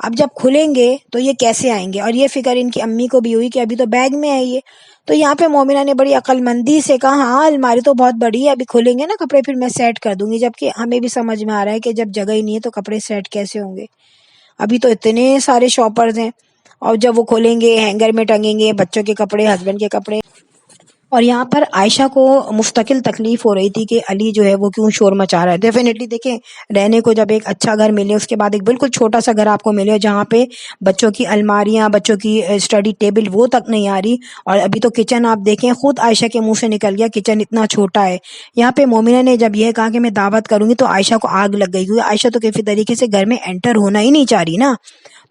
اب جب کھلیں گے تو یہ کیسے آئیں گے، اور یہ فکر ان کی امی کو بھی ہوئی کہ ابھی تو بیگ میں ہے یہ. تو یہاں پہ مومنہ نے بڑی عقل مندی سے کہا ہاں الماری تو بہت بڑی ہے، ابھی کھلیں گے نا کپڑے پھر میں سیٹ کر دوں گی. جبکہ ہمیں بھی سمجھ میں آ رہا ہے کہ جب جگہ ہی نہیں ہے تو کپڑے سیٹ کیسے ہوں گے، ابھی تو اتنے سارے شاپرز ہیں. اور جب وہ کھولیں گے ہینگر میں ٹنگیں گے بچوں کے کپڑے، ہسبینڈ کے کپڑے. اور یہاں پر عائشہ کو مستقل تکلیف ہو رہی تھی کہ علی جو ہے وہ کیوں شور مچا رہا ہے. ڈیفینیٹلی دیکھیں، رہنے کو جب ایک اچھا گھر ملے، اس کے بعد ایک بالکل چھوٹا سا گھر آپ کو ملے جہاں پہ بچوں کی الماریاں، بچوں کی اسٹڈی ٹیبل وہ تک نہیں آ رہی. اور ابھی تو کچن آپ دیکھیں، خود عائشہ کے منہ سے نکل گیا کچن اتنا چھوٹا ہے. یہاں پہ مومنہ نے جب یہ کہا کہ میں دعوت کروں گی تو عائشہ کو آگ لگ گئی، کیونکہ عائشہ تو کسی طریقے سے گھر میں انٹر ہونا ہی نہیں چاہ رہی نا.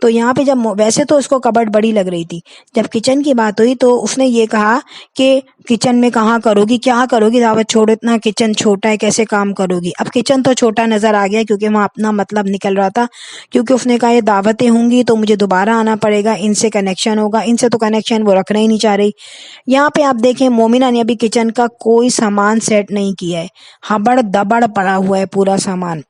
تو یہاں پہ جب ویسے تو اس کو کبڈ بڑی لگ رہی تھی، جب کچن کی بات ہوئی تو اس نے یہ کہا کہ کچن میں کہاں کرو گی، کیا کرو گی، دعوت چھوڑو، اتنا کچن چھوٹا ہے کیسے کام کرو گی. اب کچن تو چھوٹا نظر آ گیا کیونکہ وہاں اپنا مطلب نکل رہا تھا، کیونکہ اس نے کہا یہ دعوتیں ہوں گی تو مجھے دوبارہ آنا پڑے گا، ان سے کنیکشن ہوگا، ان سے تو کنیکشن وہ رکھنا ہی نہیں چاہ رہی. یہاں پہ آپ دیکھیں مومنہ نے ابھی کچن کا کوئی سامان سیٹ نہیں کیا ہے، ہبڑ دبڑ پڑا ہوا ہے پورا سامان.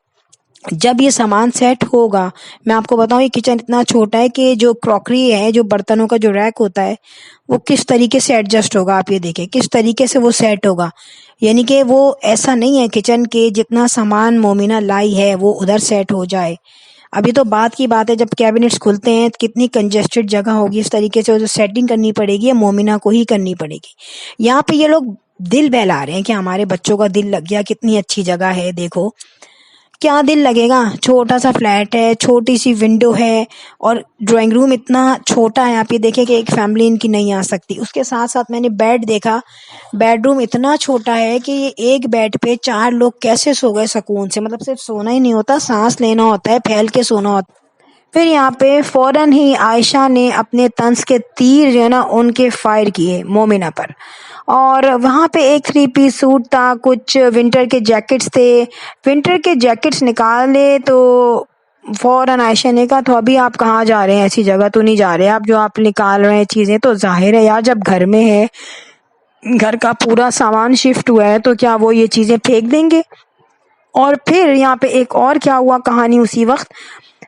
جب یہ سامان سیٹ ہوگا، میں آپ کو بتاؤں یہ کچن اتنا چھوٹا ہے کہ جو کراکری ہے، جو برتنوں کا جو ریک ہوتا ہے وہ کس طریقے سے ایڈجسٹ ہوگا. آپ یہ دیکھیں کس طریقے سے وہ سیٹ ہوگا. یعنی کہ وہ ایسا نہیں ہے کچن کے جتنا سامان مومنہ لائی ہے وہ ادھر سیٹ ہو جائے. ابھی تو بات کی بات ہے جب کیبنٹس کھلتے ہیں کتنی کنجسٹڈ جگہ ہوگی، اس طریقے سے جو سیٹنگ کرنی پڑے گی مومنہ کو ہی کرنی پڑے گی. یہاں پہ یہ لوگ دل بہلا رہے ہیں کہ ہمارے بچوں کا دل لگ گیا، کتنی اچھی جگہ ہے. دیکھو کیا دل لگے گا، چھوٹا سا فلیٹ ہے، چھوٹی سی ونڈو ہے، اور ڈرائنگ روم اتنا چھوٹا ہے. آپ یہ دیکھیں کہ ایک فیملی ان کی نہیں آ سکتی. اس کے ساتھ ساتھ میں نے بیڈ دیکھا، بیڈ روم اتنا چھوٹا ہے کہ یہ ایک بیڈ پہ 4 لوگ کیسے سو گئے سکون سے. مطلب صرف سونا ہی نہیں ہوتا، سانس لینا ہوتا ہے، پھیل کے سونا ہوتا ہے. پھر یہاں پہ فوراً ہی عائشہ نے اپنے طنز کے تیر جو ہے نا ان کے فائر کیے مومنہ پر. اور وہاں پہ ایک 3 پیس سوٹ تھا، کچھ ونٹر کے جیکٹس تھے. ونٹر کے جیکٹس نکالے تو فوراً عائشہ نے کہا تو ابھی آپ کہاں جا رہے ہیں، ایسی جگہ تو نہیں جا رہے آپ جو آپ نکال رہے ہیں چیزیں. تو ظاہر ہے یار جب گھر میں ہے، گھر کا پورا سامان شفٹ ہوا ہے تو کیا وہ یہ چیزیں پھینک دیں گے. اور پھر یہاں پہ ایک اور کیا ہوا کہانی، اسی وقت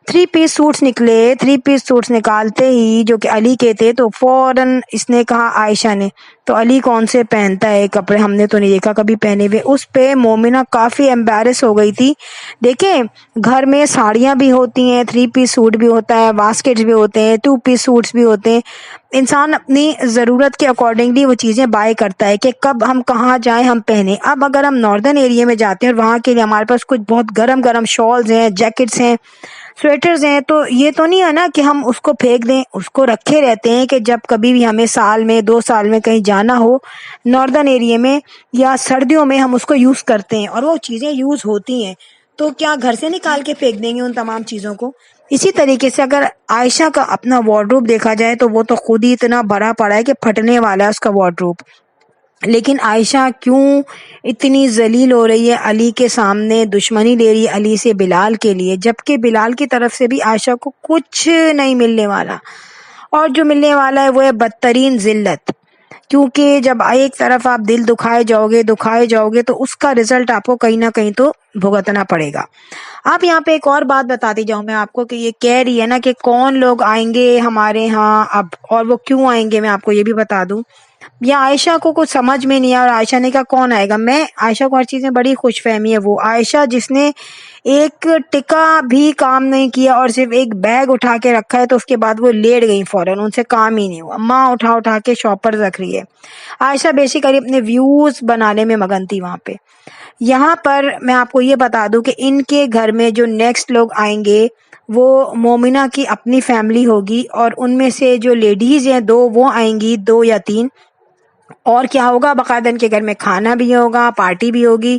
3 پیس سوٹس نکلے. 3 پیس سوٹس نکالتے ہی جو کہ علی کے تھے تو فوراً اس نے کہا عائشہ نے تو علی کون سے پہنتا ہے کپڑے، ہم نے تو نہیں دیکھا کبھی پہنے ہوئے. اس پہ مومنہ کافی ایمبیرس ہو گئی تھی. دیکھیں گھر میں ساڑیاں بھی ہوتی ہیں، 3 پیس سوٹ بھی ہوتا ہے، باسکٹس بھی ہوتے ہیں، 2 پیس سوٹس بھی ہوتے ہیں. انسان اپنی ضرورت کے اکارڈنگلی وہ چیزیں بائی کرتا ہے کہ کب ہم کہاں جائیں ہم پہنیں. اب اگر ہم ناردرن ایریا میں جاتے ہیں اور وہاں کے لیے ہمارے پاس کچھ بہت گرم گرم شالز ہیں، جیکٹس ہیں، سویٹرز ہیں، تو یہ تو نہیں ہے نا کہ ہم اس کو پھینک دیں. اس کو رکھے رہتے ہیں کہ جب کبھی بھی ہمیں سال میں 2 سال میں کہیں جانا ہو ناردرن ایریا میں یا سردیوں میں ہم اس کو یوز کرتے ہیں اور وہ چیزیں یوز ہوتی ہیں. تو کیا گھر سے نکال کے پھینک دیں گے ان تمام چیزوں کو. اسی طریقے سے اگر عائشہ کا اپنا وارڈروب دیکھا جائے تو وہ تو خود ہی اتنا بڑا پڑا ہے کہ پھٹنے والا ہے اس کا وارڈروب. لیکن عائشہ کیوں اتنی ذلیل ہو رہی ہے، علی کے سامنے دشمنی لے رہی ہے علی سے بلال کے لیے، جبکہ بلال کی طرف سے بھی عائشہ کو کچھ نہیں ملنے والا. اور جو ملنے والا ہے وہ ہے بدترین ذلت. کیونکہ جب ایک طرف آپ دل دکھائے جاؤ گے تو اس کا رزلٹ آپ کو کہیں نہ کہیں تو بھگتنا پڑے گا. آپ یہاں پہ ایک اور بات بتاتی جاؤں میں آپ کو کہ یہ کہہ رہی ہے نا کہ کون لوگ آئیں گے ہمارے ہاں اب، اور وہ کیوں آئیں گے میں آپ کو یہ بھی بتا دوں. یا عائشہ کو کچھ سمجھ میں نہیں آیا اور عائشہ نے کہا کون آئے گا. میں عائشہ کو ہر چیز میں بڑی خوش فہمی ہے. وہ عائشہ جس نے ایک ٹکا بھی کام نہیں کیا اور صرف ایک بیگ اٹھا کے رکھا ہے تو اس کے بعد وہ لیٹ گئی فوراً، ان سے کام ہی نہیں ہوا. ماں اٹھا کے شاپر رکھ رہی ہے. عائشہ بیسیکلی اپنے ویوز بنانے میں مگن تھی وہاں پہ. یہاں پر میں آپ کو یہ بتا دوں کہ ان کے گھر میں جو نیکسٹ لوگ آئیں گے وہ مومنہ کی اپنی فیملی ہوگی، اور ان میں سے جو لیڈیز ہیں 2 وہ آئیں گی، 2 یا 3. اور کیا ہوگا، باقاعدہ ان کے گھر میں کھانا بھی ہوگا، پارٹی بھی ہوگی.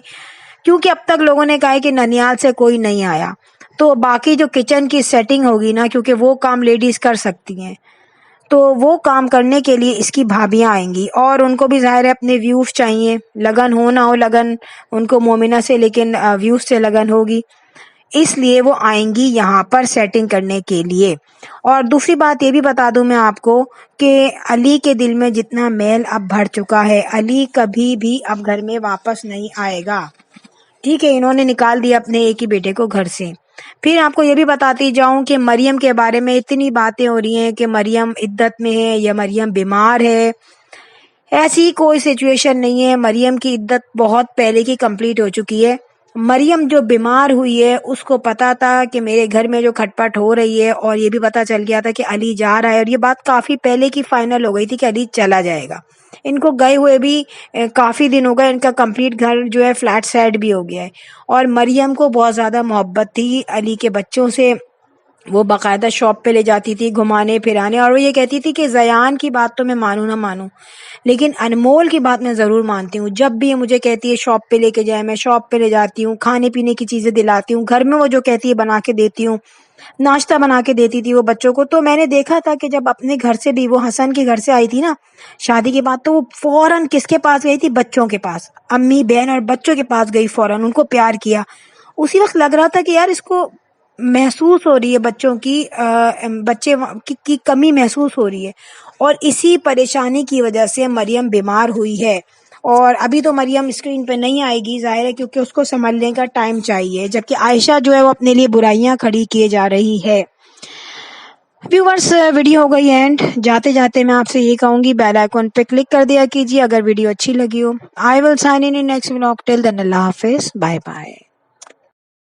کیونکہ اب تک لوگوں نے کہا ہے کہ ننیال سے کوئی نہیں آیا، تو باقی جو کچن کی سیٹنگ ہوگی نا، کیونکہ وہ کام لیڈیز کر سکتی ہیں، تو وہ کام کرنے کے لیے اس کی بھابیاں آئیں گی. اور ان کو بھی ظاہر ہے اپنے ویوز چاہیے، لگن ہو نہ ہو لگن ان کو مومنہ سے، لیکن ویوز سے لگن ہوگی، اس لیے وہ آئیں گی یہاں پر سیٹنگ کرنے کے لیے. اور دوسری بات یہ بھی بتا دوں میں آپ کو کہ علی کے دل میں جتنا میل اب بھر چکا ہے، علی کبھی بھی اب گھر میں واپس نہیں آئے گا. ٹھیک ہے، انہوں نے نکال دیا اپنے ایک ہی بیٹے کو گھر سے. پھر آپ کو یہ بھی بتاتی جاؤں کہ مریم کے بارے میں اتنی باتیں ہو رہی ہیں کہ مریم عدت میں ہے یا مریم بیمار ہے. ایسی کوئی سچویشن نہیں ہے. مریم کی عدت بہت پہلے کی کمپلیٹ ہو چکی ہے. مریم جو بیمار ہوئی ہے اس کو پتا تھا کہ میرے گھر میں جو کھٹ پٹ ہو رہی ہے، اور یہ بھی پتا چل گیا تھا کہ علی جا رہا ہے، اور یہ بات کافی پہلے کی فائنل ہو گئی تھی کہ علی چلا جائے گا. ان کو گئے ہوئے بھی کافی دن ہو گئے. ان کا کمپلیٹ گھر جو ہے فلیٹ سیٹ بھی ہو گیا ہے. اور مریم کو بہت زیادہ محبت تھی علی کے بچوں سے. وہ باقاعدہ شاپ پہ لے جاتی تھی گھمانے پھرانے، اور وہ یہ کہتی تھی کہ زیان کی بات تو میں مانوں نہ مانوں لیکن انمول کی بات میں ضرور مانتی ہوں. جب بھی مجھے کہتی ہے شاپ پہ لے کے جائے، میں شاپ پہ لے جاتی ہوں، کھانے پینے کی چیزیں دلاتی ہوں، گھر میں وہ جو کہتی ہے بنا کے دیتی ہوں. ناشتہ بنا کے دیتی تھی وہ بچوں کو. تو میں نے دیکھا تھا کہ جب اپنے گھر سے بھی وہ حسن کے گھر سے آئی تھی نا شادی کے بعد، تو وہ فوراً کس کے پاس گئی تھی؟ بچوں کے پاس. امی بہن اور بچوں کے پاس گئی، فوراً ان کو پیار کیا. اسی وقت لگ رہا تھا کہ یار اس کو محسوس ہو رہی ہے بچوں بچے کی کمی محسوس ہو رہی ہے. اور اسی پریشانی کی وجہ سے مریم بیمار ہوئی ہے. اور ابھی تو مریم اسکرین پہ نہیں آئے گی ظاہر ہے، کیونکہ اس کو سنبھلنے کا ٹائم چاہیے، جبکہ عائشہ جو ہے وہ اپنے لیے برائیاں کھڑی کیے جا رہی ہے. ویورز ویڈیو ہو گئی اینڈ. جاتے جاتے میں آپ سے یہ کہوں گی بیل آئیکن پہ کلک کر دیا کیجیے اگر ویڈیو اچھی لگی ہو. I will sign in next vlog. Till then اللہ حافظ. Bye bye.